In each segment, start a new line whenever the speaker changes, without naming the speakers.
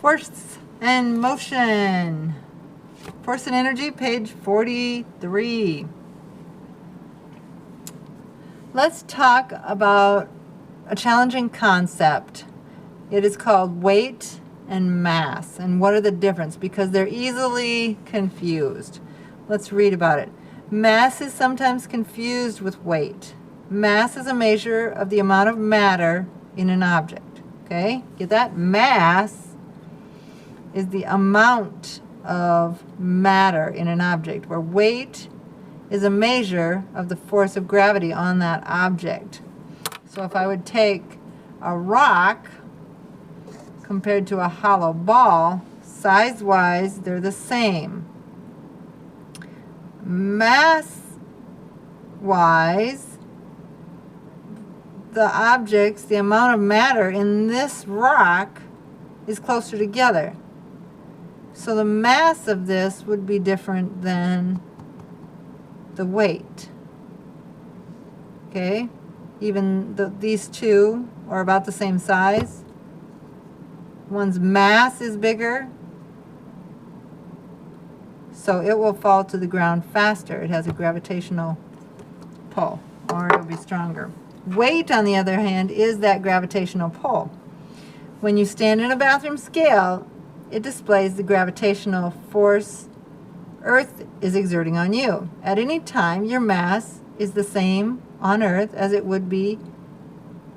Force and motion. Force and energy, page 43. Let's talk about a challenging concept. It is called weight and mass. And what are the difference? Because they're easily confused. Let's read about it. Mass is sometimes confused with weight. Mass is a measure of the amount of matter in an object. Okay? Get that? Mass is the amount of matter in an object, where weight is a measure of the force of gravity on that object. So if I would take a rock compared to a hollow ball, size-wise, they're the same. Mass-wise, the objects, the amount of matter in this rock is closer together. So the mass of this would be different than the weight. Okay? Even these two are about the same size. One's mass is bigger, so it will fall to the ground faster. It has a gravitational pull, or it'll be stronger. Weight, on the other hand, is that gravitational pull. When you stand in a bathroom scale, it displays the gravitational force Earth is exerting on you. At any time, your mass is the same on Earth as it would be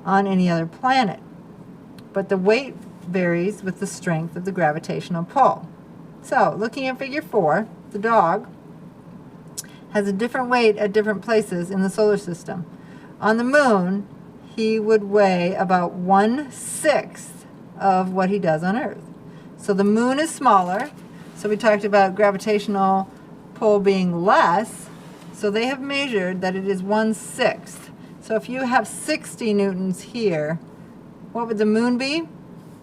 on any other planet. But the weight varies with the strength of the gravitational pull. So, looking at figure 4, the dog has a different weight at different places in the solar system. On the moon, he would weigh about 1/6 of what he does on Earth. So the moon is smaller. So we talked about gravitational pull being less. So they have measured that it is 1/6. So if you have 60 newtons here, what would the moon be?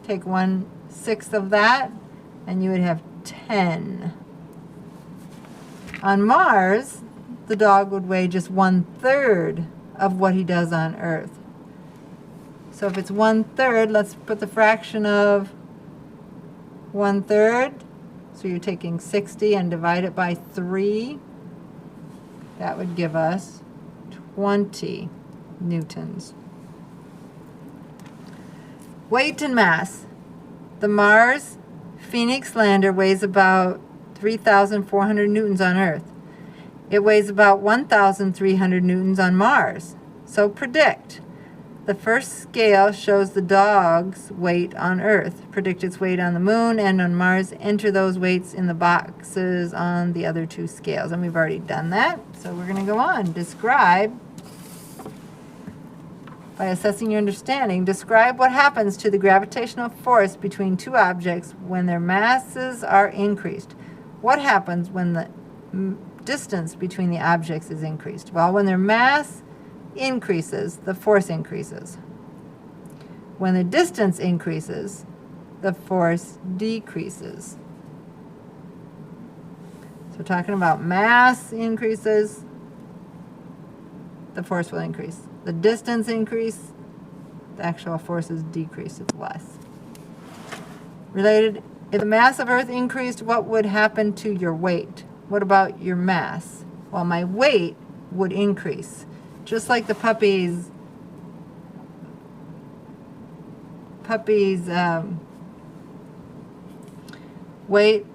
Take 1/6 of that, and you would have 10. On Mars, the dog would weigh just 1/3 of what he does on Earth. So if it's 1/3, let's put the fraction of 1/3. So you're taking 60 and divide it by 3. That would give us 20 newtons. Weight and mass. The Mars Phoenix lander weighs about 3,400 newtons on Earth. It weighs about 1,300 newtons on Mars. So predict. The first scale shows the dog's weight on Earth. Predict its weight on the moon and on Mars. Enter those weights in the boxes on the other two scales. And we've already done that. So we're going to go on. Describe, by assessing your understanding, describe what happens to the gravitational force between two objects when their masses are increased. What happens when the distance between the objects is increased? Well, when their mass increases, the force increases. When the distance increases, the force decreases. So talking about mass increases, the force will increase. The distance increase, the actual forces decrease. It's less. Related, if the mass of Earth increased, what would happen to your weight? What about your mass? Well, my weight would increase. Just like the puppy's weight,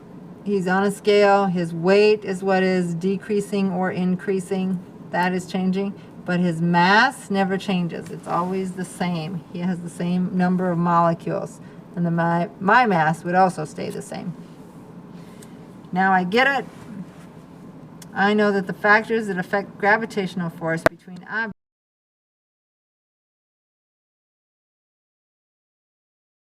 he's on a scale. His weight is what is decreasing or increasing. That is changing. But his mass never changes. It's always the same. He has the same number of molecules. And my mass would also stay the same. Now I get it. I know that the factors that affect gravitational force between objects